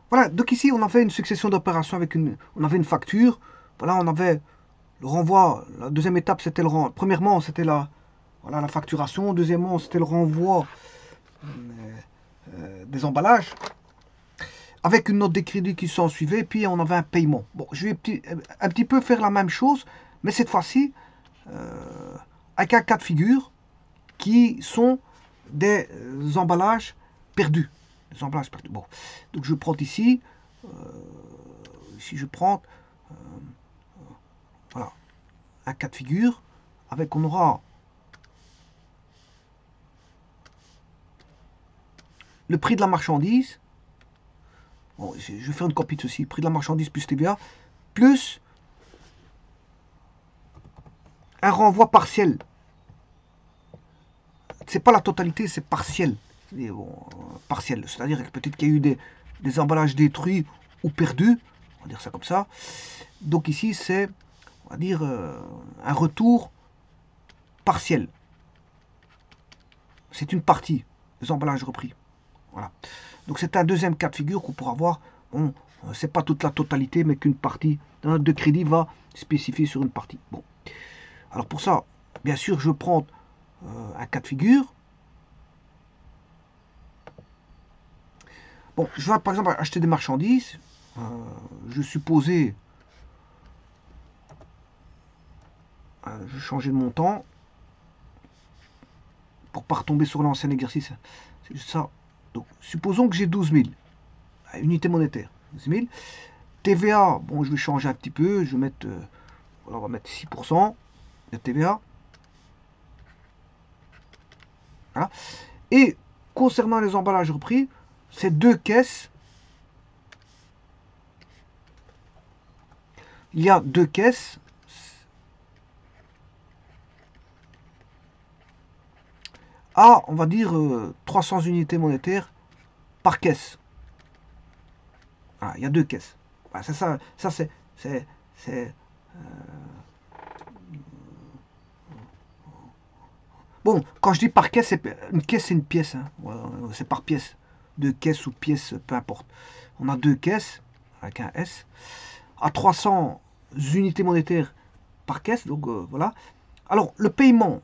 Voilà, donc ici, on a fait une succession d'opérations avec on avait une facture. Voilà, on avait le renvoi. La deuxième étape, c'était le renvoi. Premièrement, c'était voilà, la facturation. Deuxièmement, c'était le renvoi des emballages avec une note de crédit qui s'en suivait. Puis on avait un paiement. Bon, je vais un petit peu faire la même chose, mais cette fois-ci, avec un cas de figure qui sont des emballages perdus. Des emballages perdus. Bon, donc je prends ici. Ici, je prends voilà, un cas de figure avec on aura le prix de la marchandise. Bon, je vais faire une copie de ceci. Prix de la marchandise plus TVA plus un renvoi partiel. C'est pas la totalité, c'est partiel. Bon, partiel, c'est-à-dire peut-être qu'il y a eu des emballages détruits ou perdus. On va dire ça comme ça. Donc ici, c'est, on va dire, un retour partiel. C'est une partie des emballages repris. Voilà. Donc c'est un deuxième cas de figure qu'on pourra voir. Bon, c'est pas toute la totalité, mais qu'une partie. La note de crédit va spécifier sur une partie. Bon. Alors pour ça, bien sûr, je prends un cas de figure. Bon, je vais par exemple acheter des marchandises. Je supposais, je vais changer de montant pour pas retomber sur l'ancien exercice. C'est juste ça. Donc, supposons que j'ai 12 000 unités monétaires. 12 000. TVA, bon, je vais changer un petit peu. Je vais mettre, voilà, on va mettre 6% de TVA. Voilà. Et concernant les emballages repris, c'est deux caisses. Il y a deux caisses à, on va dire, 300 unités monétaires par caisse. Voilà, il y a deux caisses. Voilà, ça c'est bon, quand je dis par caisse, une caisse, c'est une pièce. Hein. C'est par pièce. Deux caisses ou pièces, peu importe. On a deux caisses, avec un S, à 300 unités monétaires par caisse. Donc voilà. Alors, le paiement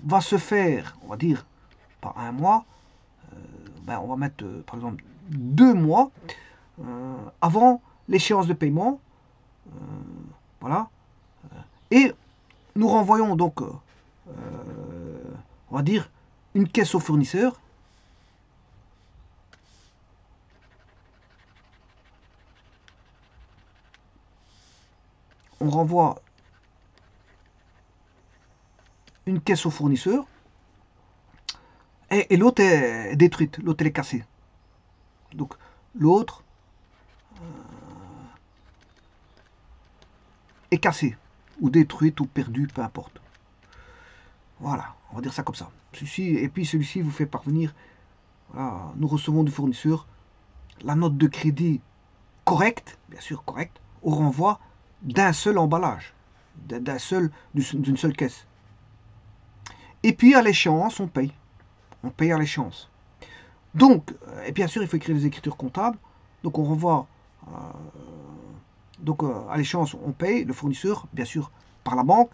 va se faire, on va dire, par un mois. Ben, on va mettre, par exemple, 2 mois avant l'échéance de paiement. Voilà. Et nous renvoyons donc, on va dire, une caisse au fournisseur. On renvoie une caisse au fournisseur et l'autre est détruite, l'autre elle est cassée. Donc l'autre est cassée ou détruite ou perdue, peu importe. Voilà, on va dire ça comme ça. Et puis celui-ci vous fait parvenir, voilà, nous recevons du fournisseur la note de crédit correcte, bien sûr correcte, au renvoi d'un seul emballage, d'une seule caisse. Et puis à l'échéance, on paye. On paye à l'échéance. Donc, et bien sûr, il faut écrire les écritures comptables. Donc on renvoie, donc à l'échéance, on paye le fournisseur, bien sûr, par la banque.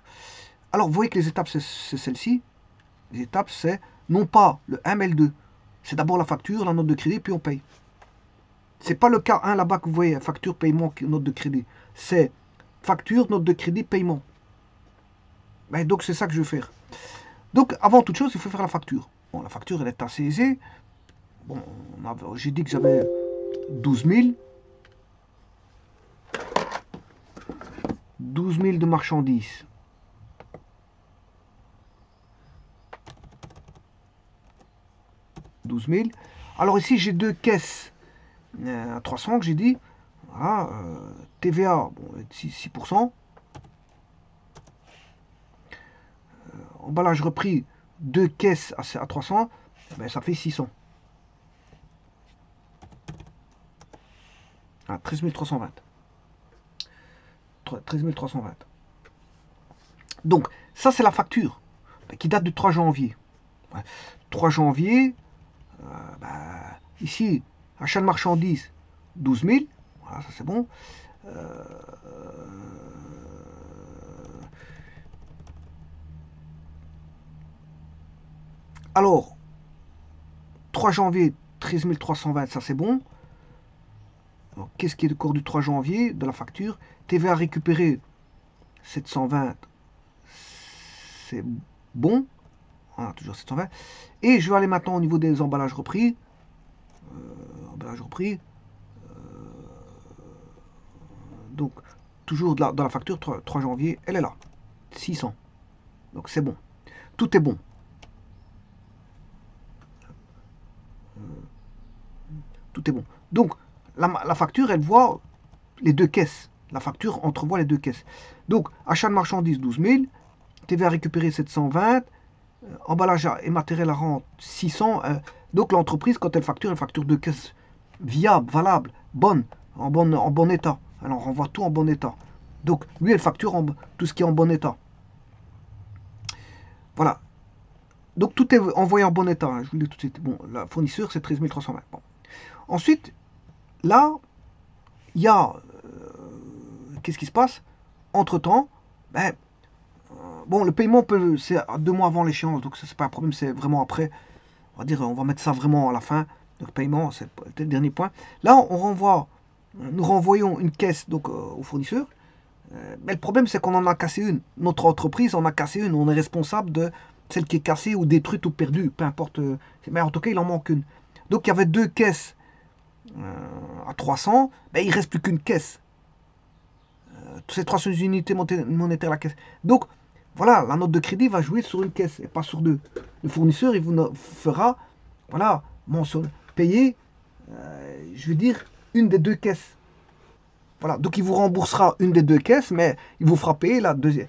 Alors vous voyez que les étapes, c'est celle-ci. Les étapes, c'est non pas le 1 mais le 2. C'est d'abord la facture, la note de crédit, puis on paye. C'est pas le cas 1 là-bas que vous voyez, facture, paiement, note de crédit. C'est facture, note de crédit, paiement. Ben, donc c'est ça que je vais faire. Donc avant toute chose, il faut faire la facture. Bon, la facture, elle est assez aisée. Bon, j'ai dit que j'avais 12 000. 12 000 de marchandises. 12 000. Alors ici, j'ai deux caisses à 300 que j'ai dit. Voilà, TVA, bon, 6%. Emballage repris, deux caisses à 300. Ben, ça fait 600. Ah, 13 320. 13 320. Donc, ça, c'est la facture qui date du 3 janvier. 3 janvier, bah, ici, Achat de marchandises, 12 000. Voilà, ça c'est bon. Euh, alors, 3 janvier, 13 320, ça c'est bon. Qu'est-ce qui est le cours du 3 janvier de la facture? TVA récupérée, 720, c'est bon. Voilà, toujours 720. Et je vais aller maintenant au niveau des emballages repris. Emballages repris. Donc, toujours dans la facture, 3 janvier, elle est là. 600. Donc c'est bon. Tout est bon. Tout est bon. Donc, la facture, elle voit les deux caisses. La facture entrevoit les deux caisses. Donc, achat de marchandises, 12 000. TVA récupérée, 720. Emballage et matériel à rente, 600. Donc, l'entreprise, quand elle facture deux caisses viables, valables, bonnes, en bon état. Alors, on renvoie tout en bon état. Donc, lui, elle facture tout ce qui est en bon état. Voilà. Donc, tout est envoyé en bon état. Hein, je vous le dis tout de suite. Bon, la fournisseur, c'est 13 320. Bon. Ensuite, là, il y a... qu'est-ce qui se passe? Entre-temps, ben, bon, le paiement, c'est 2 mois avant l'échéance, donc ça, c'est pas un problème, c'est vraiment après. On va dire, on va mettre ça vraiment à la fin. Donc, paiement, c'est le dernier point. Là, nous renvoyons une caisse donc, au fournisseur. Mais le problème, c'est qu'on en a cassé une. Notre entreprise en a cassé une. On est responsable de celle qui est cassée ou détruite ou perdue, peu importe. Mais en tout cas, il en manque une. Donc, il y avait 2 caisses à 300. Ben, il ne reste plus qu'une caisse. Ces 300 unités monétaires la caisse. Donc, voilà, la note de crédit va jouer sur une caisse et pas sur 2. Le fournisseur, il vous fera, voilà, payer, je veux dire, une des 2 caisses. Voilà, donc il vous remboursera une des 2 caisses, mais il vous fera payer la deuxième,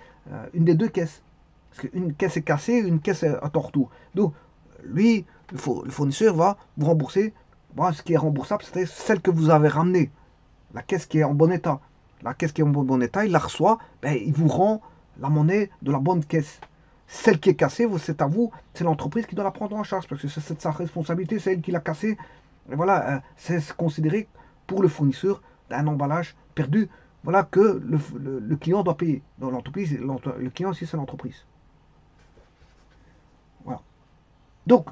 une des 2 caisses. Parce qu'une caisse est cassée, une caisse est à ton retour. Donc, lui, le fournisseur va vous rembourser. Bon, ce qui est remboursable, c'est celle que vous avez ramenée. La caisse qui est en bon état. La caisse qui est en bon état, il la reçoit, ben, il vous rend la monnaie de la bonne caisse. Celle qui est cassée, c'est à vous, c'est l'entreprise qui doit la prendre en charge, parce que c'est sa responsabilité, c'est elle qui l'a cassée. Et voilà, c'est considéré pour le fournisseur d'un emballage perdu, voilà que le client doit payer. Dans l'entreprise, le client aussi, c'est l'entreprise. Voilà. Donc,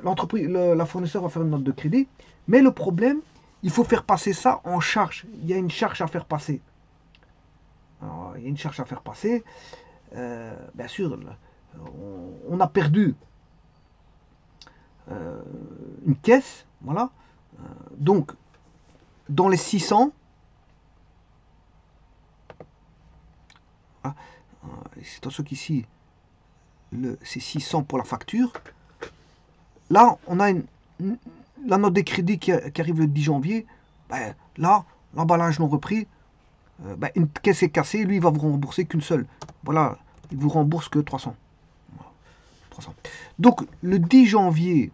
l'entreprise, la fournisseur va faire une note de crédit, mais le problème, il faut faire passer ça en charge. Il y a une charge à faire passer. Alors, il y a une charge à faire passer. Bien sûr, on a perdu une caisse, voilà. Donc, dans les 600, c'est attention qu'ici, c'est 600 pour la facture. Là, on a la note de crédit qui arrive le 10 janvier. Ben, là, l'emballage non repris, ben, une caisse est cassée, lui, il va vous rembourser qu'une seule. Voilà, il vous rembourse que 300. 300. Donc, le 10 janvier,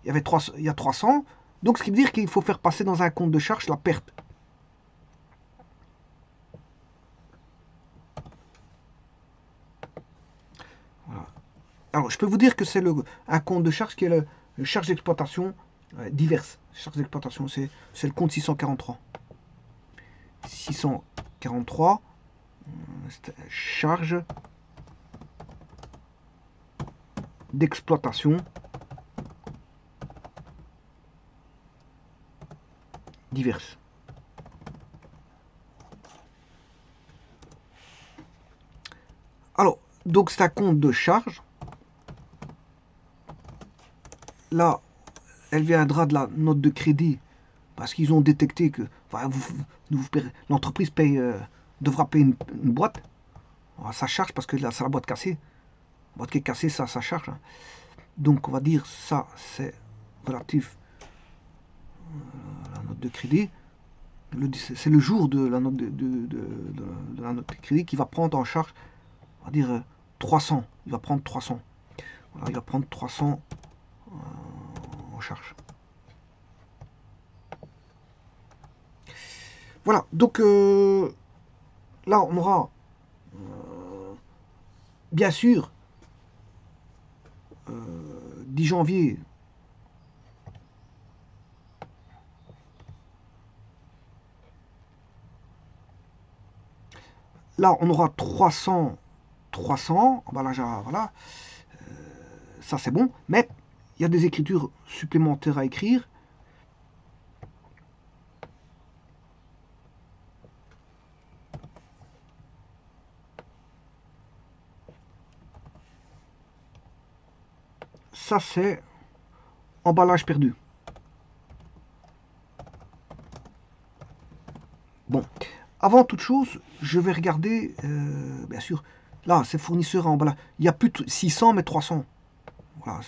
il y a 300. Donc, ce qui veut dire qu'il faut faire passer dans un compte de charge la perte. Voilà. Alors, je peux vous dire que c'est un compte de charge qui est le charge d'exploitation diverses. Charge d'exploitation, c'est le compte 643. 643, charge d'exploitation diverses. Alors, donc c'est un compte de charge. Là, elle viendra de la note de crédit parce qu'ils ont détecté que enfin, l'entreprise devra payer une boîte. Alors, ça charge parce que là, c'est la boîte cassée. La boîte qui est cassée, ça charge. Hein. Donc, on va dire ça, c'est relatif à la note de crédit. C'est le jour de la note de la note de crédit qui va prendre en charge, on va dire 300. Il va prendre 300. Voilà, il va prendre 300 en charge. Voilà, donc là on aura bien sûr 10 janvier là, on aura 300, 300, emballage à, voilà, ça c'est bon, mais il y a des écritures supplémentaires à écrire. Ça c'est emballage perdu. Bon, avant toute chose, je vais regarder, bien sûr, là c'est fournisseur à emballage. Il y a plus de 600 mais 300. Voilà,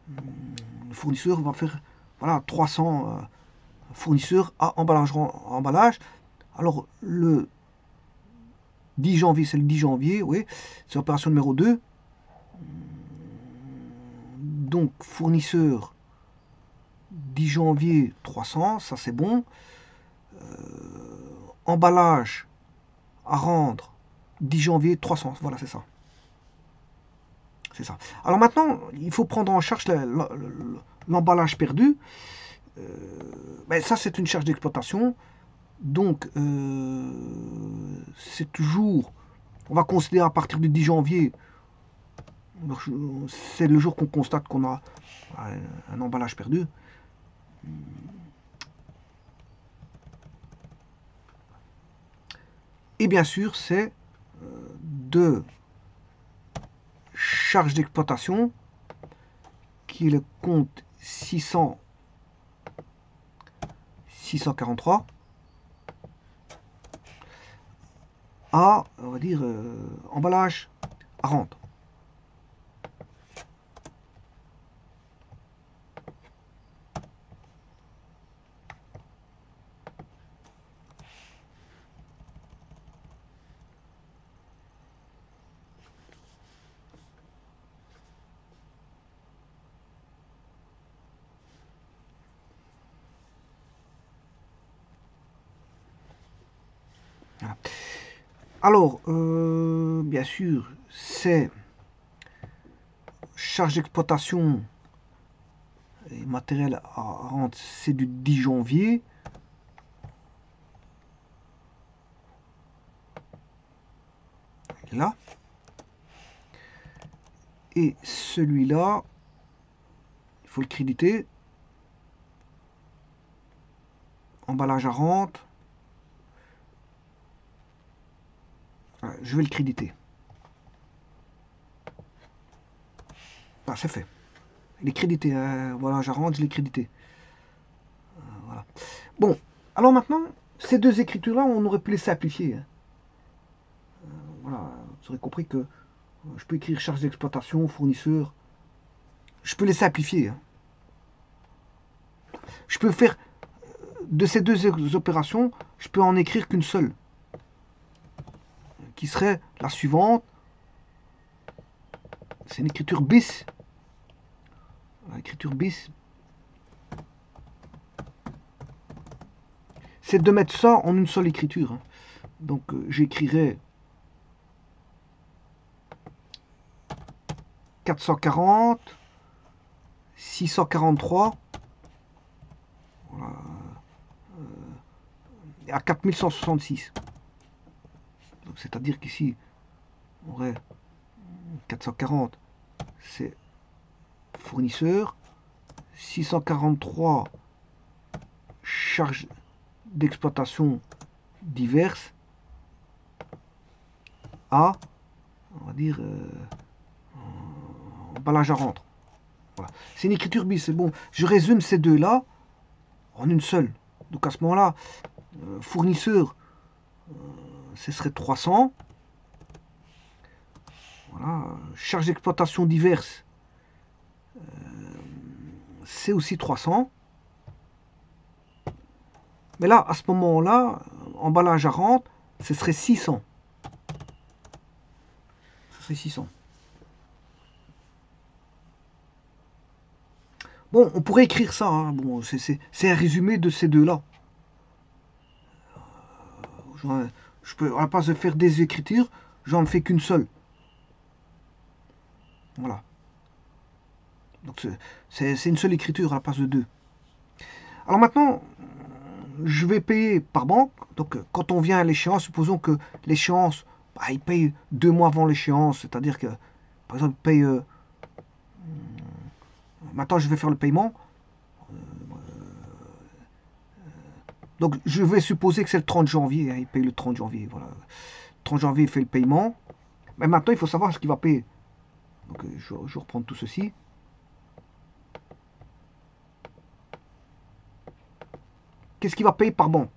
le fournisseur va faire, voilà, 300 fournisseurs à emballage. Alors le 10 janvier, c'est le 10 janvier, oui, c'est l'opération numéro 2. Donc fournisseur 10 janvier 300, ça c'est bon. Emballage à rendre 10 janvier 300, voilà c'est ça. C'est ça. Alors maintenant, il faut prendre en charge l'emballage perdu. Ben ça c'est une charge d'exploitation. Donc c'est toujours, on va considérer à partir du 10 janvier, c'est le jour qu'on constate qu'on a un emballage perdu. Et bien sûr, c'est de charge d'exploitation qui est le compte 643 à, on va dire, emballage à rendre. Voilà. Alors, bien sûr, c'est charge d'exploitation et matériel à rendre, c'est du 10 janvier. Là. Et celui-là, il faut le créditer. Emballage à rente. Je vais le créditer. Ah, c'est fait. Il est crédité. Emballage à rente, je l'ai crédité. Voilà. Bon, alors maintenant, ces deux écritures-là, on aurait pu les simplifier. Voilà, vous aurez compris que je peux écrire charge d'exploitation, fournisseur. Je peux les simplifier. Je peux faire de ces deux opérations, je peux en écrire qu'une seule, qui serait la suivante. C'est une écriture bis. L'écriture bis, c'est de mettre ça en une seule écriture. Donc j'écrirai 440, 643, voilà, à 4166. Donc c'est-à-dire qu'ici, on aurait 440, c'est fournisseur, 643, charges d'exploitation diverses, à, on va dire, emballage à rendre. Voilà. C'est une écriture bis, c'est bon. Je résume ces deux-là en une seule. Donc à ce moment-là, fournisseur, ce serait 300. Voilà. Charge d'exploitation diverses, c'est aussi 300. Mais là, à ce moment-là, emballage à rente, ce serait 600. Ce serait 600. Bon, on pourrait écrire ça. Hein. Bon, c'est un résumé de ces deux-là. Je peux, à la place de faire des écritures, j'en fais qu'une seule. Voilà. Donc c'est une seule écriture à la place de deux. Alors maintenant, je vais payer par banque. Donc, quand on vient à l'échéance, supposons que l'échéance, bah, il paye 2 mois avant l'échéance. C'est-à-dire que, par exemple, il paye. Maintenant, je vais faire le paiement. Donc, je vais supposer que c'est le 30 janvier. Hein, il paye le 30 janvier. Voilà. 30 janvier, il fait le paiement. Mais maintenant, il faut savoir ce qu'il va payer. Donc, je reprends tout ceci. Qu'est-ce qu'il va payer par banque?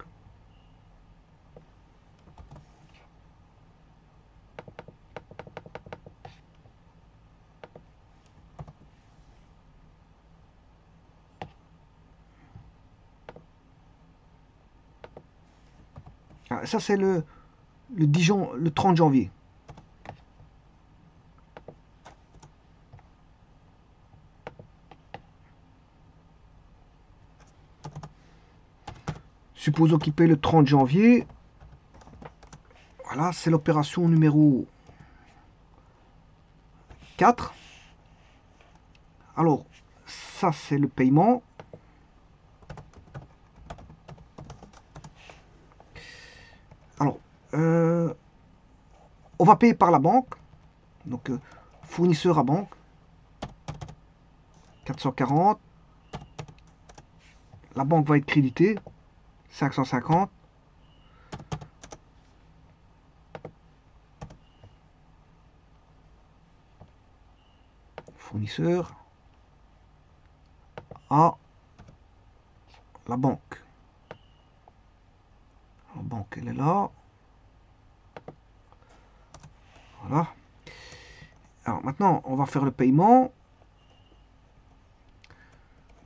Ah, ça, c'est le 30 janvier. Supposons qu'il paye le 30 janvier. Voilà, c'est l'opération numéro 4. Alors, ça, c'est le paiement. Alors, on va payer par la banque. Donc, fournisseur à banque. 440. La banque va être créditée. 550. Fournisseur à la banque. La banque, elle est là. Voilà. Alors maintenant, on va faire le paiement.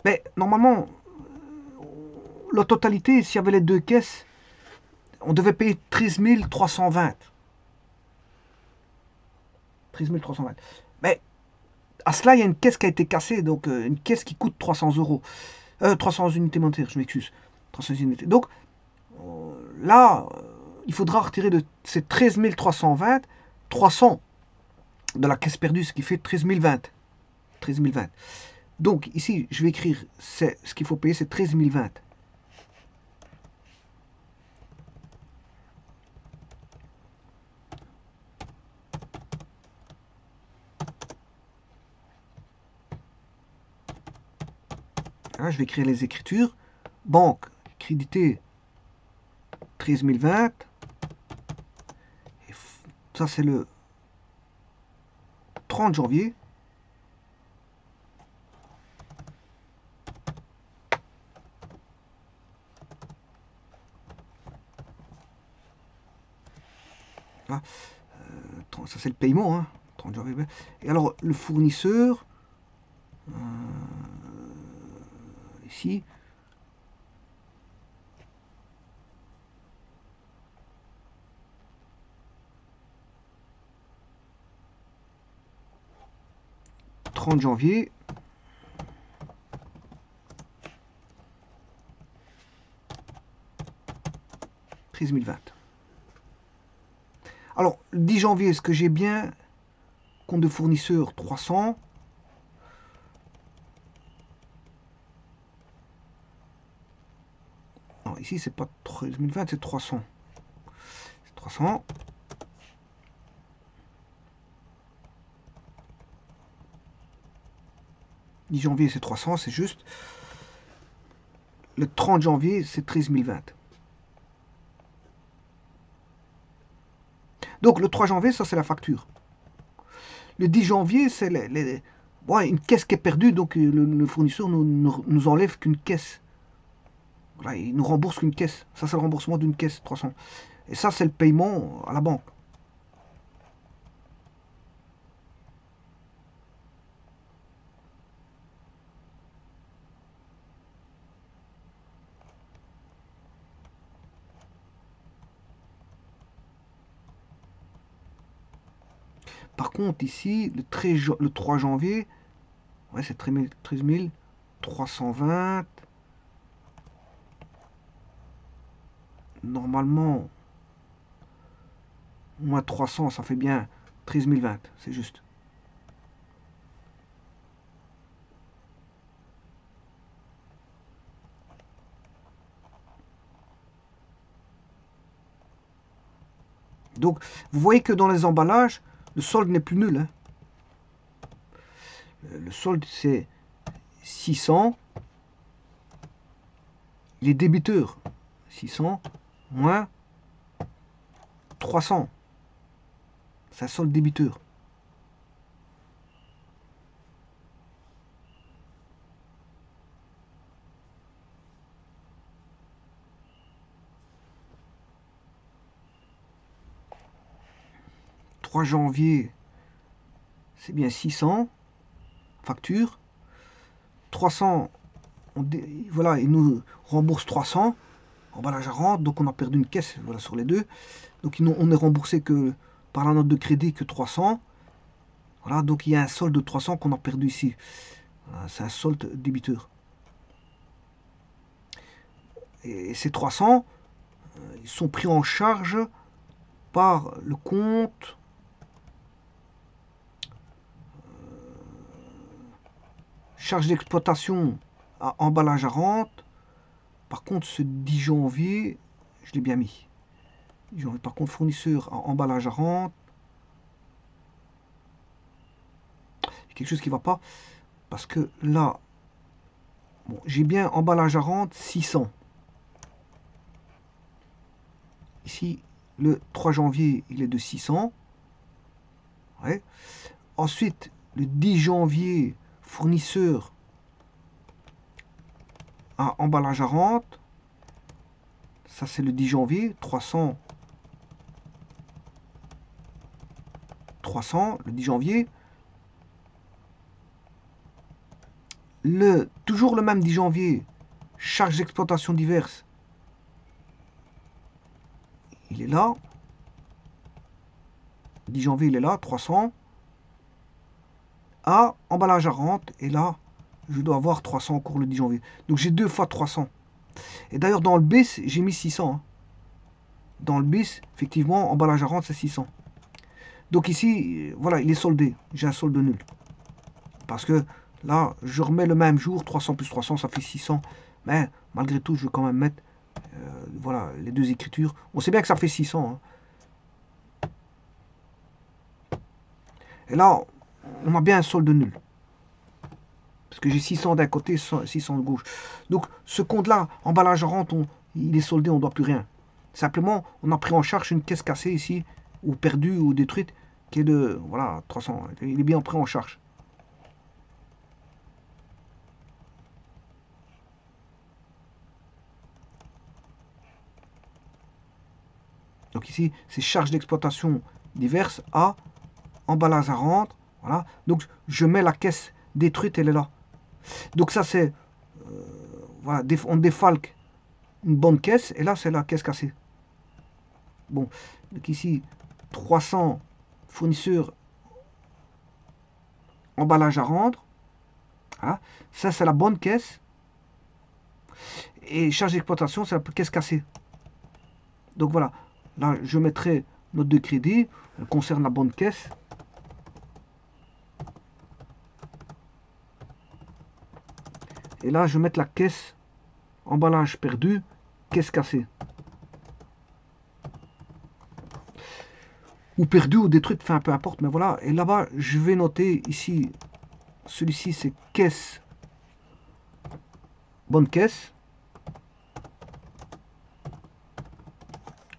Mais normalement, la totalité, s'il y avait les deux caisses, on devait payer 13 320. 13 320. Mais à cela, il y a une caisse qui a été cassée, donc une caisse qui coûte 300 euros. 300 unités monétaires, je m'excuse. 300 unités. Donc là, il faudra retirer de ces 13 320, 300 de la caisse perdue, ce qui fait 13 020. 13 020. Donc ici, je vais écrire, ce qu'il faut payer, c'est 13 020. Là, je vais écrire les écritures. Banque, crédité 13 020. Et ça, c'est le 30 janvier. Là, ça, c'est le paiement. Hein, 30 janvier. Et alors, le fournisseur, ici, « 30 janvier, « 13 020. » Alors, le 10 janvier, est-ce que j'ai bien compte de fournisseur 300? Non, ici, c'est pas 13 020, c'est 300. C'est 300. « 10 janvier, c'est 300, c'est juste. Le 30 janvier, c'est 13 020. Donc, le 3 janvier, ça, c'est la facture. Le 10 janvier, c'est une caisse qui est perdue, donc le fournisseur nous enlève qu'une caisse. Voilà, il nous rembourse qu'une caisse. Ça, c'est le remboursement d'une caisse, 300. Et ça, c'est le paiement à la banque. Par contre, ici, le 3 janvier, ouais, c'est 13 320. Normalement, moins 300, ça fait bien 13 020, c'est juste. Donc, vous voyez que dans les emballages, le solde n'est plus nul. Hein. Le solde, c'est 600. Les débiteurs, 600 moins 300. C'est un solde débiteur. « 3 janvier, c'est bien 600, facture. 300, voilà, il nous rembourse 300, emballage à rente, donc on a perdu une caisse voilà, sur les deux. Donc on est remboursé que par la note de crédit que 300. Voilà, donc il y a un solde de 300 qu'on a perdu ici. Voilà, c'est un solde débiteur. Et ces 300, ils sont pris en charge par le compte charge d'exploitation à emballage à rente. Par contre, ce 10 janvier, je l'ai bien mis. Par contre, fournisseur à emballage à rente. Il y a quelque chose qui ne va pas. Parce que là, bon, j'ai bien emballage à rente 600. Ici, le 3 janvier, il est de 600. Ouais. Ensuite, le 10 janvier, fournisseur à emballage à rente. Ça, c'est le 10 janvier, 300. 300, le 10 janvier. Toujours le même 10 janvier, charges d'exploitation diverses. Il est là. 10 janvier, il est là, 300. À emballage à rente, et là, je dois avoir 300 en cours le 10 janvier. Donc j'ai 2 fois 300. Et d'ailleurs, dans le BIS, j'ai mis 600. Hein. Dans le BIS, effectivement, emballage à rente, c'est 600. Donc ici, voilà, il est soldé. J'ai un solde nul. Parce que là, je remets le même jour, 300 plus 300, ça fait 600. Mais malgré tout, je vais quand même mettre voilà, les deux écritures. On sait bien que ça fait 600. Hein. Et là, on a bien un solde nul. Parce que j'ai 600 d'un côté, 600 de gauche. Donc ce compte-là, emballage à rente, il est soldé, on ne doit plus rien. Simplement, on a pris en charge une caisse cassée ici, ou perdue, ou détruite, qui est de, voilà, 300. Il est bien pris en charge. Donc ici, c'est charges d'exploitation diverses à emballage à rente. Voilà. Donc je mets la caisse détruite, elle est là. Donc ça c'est, voilà, on défalque une bonne caisse, et là c'est la caisse cassée. Bon, donc ici, 300 fournisseurs emballage à rendre. Voilà. Ça c'est la bonne caisse. Et charge d'exploitation, c'est la caisse cassée. Donc voilà, là je mettrai note de crédit, elle concerne la bonne caisse. Et là je vais mettre la caisse emballage perdu, caisse cassée. Ou perdu ou détruite, enfin peu importe, mais voilà. Et là-bas, je vais noter ici, celui-ci c'est caisse, bonne caisse.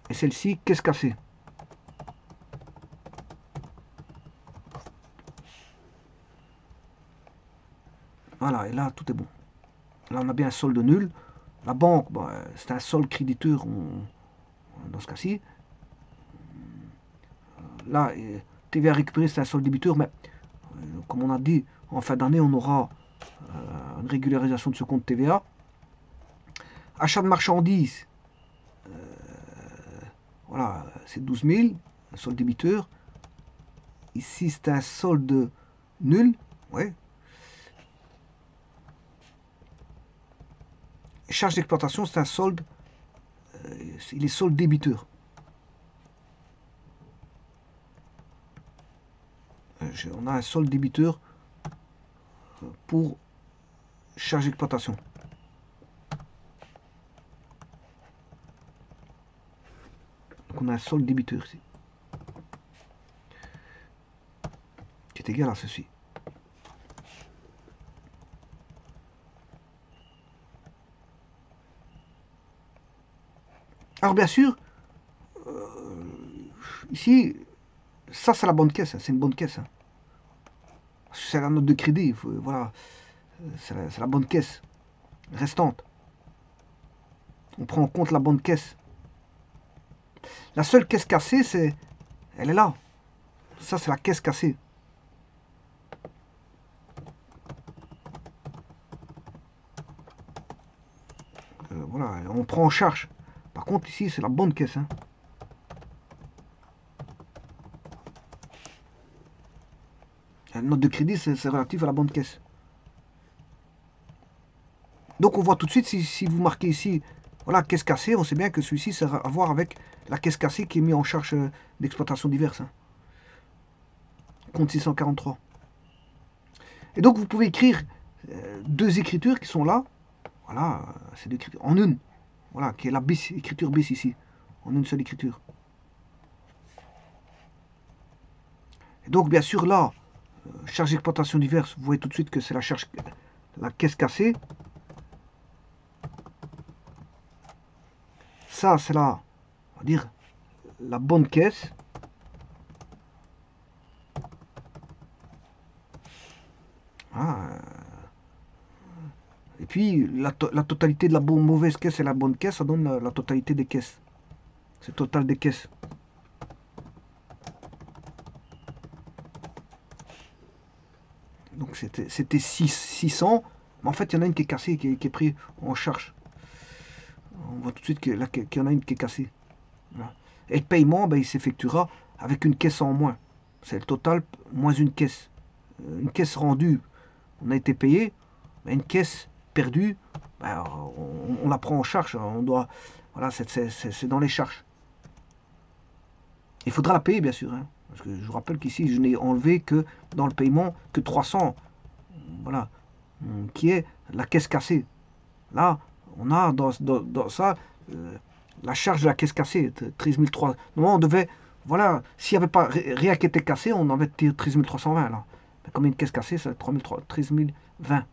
Et celle-ci, caisse cassée. Voilà, et là tout est bon. Là on a bien un solde nul. La banque, bon, c'est un solde créditeur dans ce cas-ci. Là, TVA récupéré, c'est un solde débiteur, mais comme on a dit, en fin d'année, on aura une régularisation de ce compte TVA. Achat de marchandises, voilà, c'est 12 000, un solde débiteur. Ici, c'est un solde nul, ouais. Charge d'exploitation, c'est un solde, il est solde débiteur. On a un solde débiteur pour charge d'exploitation. Donc on a un solde débiteur ici. égal à ceci. Alors bien sûr, ici, ça c'est la bonne caisse, hein, c'est une bonne caisse. Hein. C'est la note de crédit, voilà, c'est la bonne caisse restante. On prend en compte la bonne caisse. La seule caisse cassée, elle est là. Ça c'est la caisse cassée. Voilà, on prend en charge. Par contre ici c'est la bonne caisse. Hein. La note de crédit c'est relatif à la bonne caisse. Donc on voit tout de suite, si vous marquez ici, voilà, caisse cassée, on sait bien que celui-ci, c'est à voir avec la caisse cassée qui est mise en charge d'exploitation diverse. Hein. Compte 643. Et donc vous pouvez écrire deux écritures qui sont là. Voilà, c'est deux écritures en une. Voilà, qui est la bis, écriture bis ici. En une seule écriture. Et donc bien sûr là, charge d'exploitation diverse, vous voyez tout de suite que c'est la caisse cassée. Ça, c'est on va dire, la bonne caisse. Ah, et puis, la totalité de la mauvaise caisse et la bonne caisse, ça donne la totalité des caisses. C'est le total des caisses. Donc, c'était 600. Mais en fait, il y en a une qui est cassée, qui est prise en charge. On voit tout de suite qu'il y en a une qui est cassée. Voilà. Et le paiement, ben, il s'effectuera avec une caisse en moins. C'est le total moins une caisse. Une caisse rendue, on a été payé. Mais une caisse perdue, ben, on la prend en charge. On doit, voilà, c'est dans les charges. Il faudra la payer, bien sûr. Hein, parce que je vous rappelle qu'ici, je n'ai enlevé que dans le paiement que 300. Voilà. Qui est la caisse cassée. Là, on a dans ça la charge de la caisse cassée, 13 300. Non, on devait, voilà, s'il n'y avait pas rien qui était cassé, on avait 13 320 là. Mais comme une caisse cassée, c'est 13 020.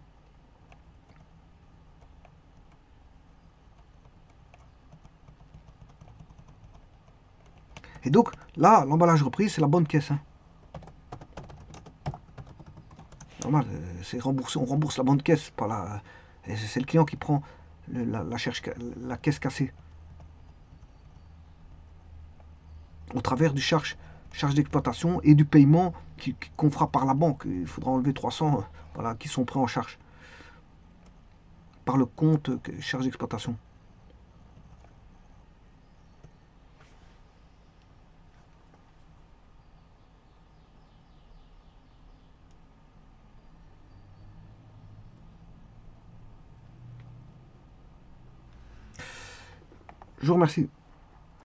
Et donc, là, l'emballage repris, c'est la bonne caisse. Hein. Normal, c'est remboursé, on rembourse la bonne caisse, pas la. C'est le client qui prend la caisse cassée. Au travers du charge d'exploitation et du paiement qu'on fera par la banque. Il faudra enlever 300 voilà, qui sont pris en charge par le compte charge d'exploitation. Je vous remercie.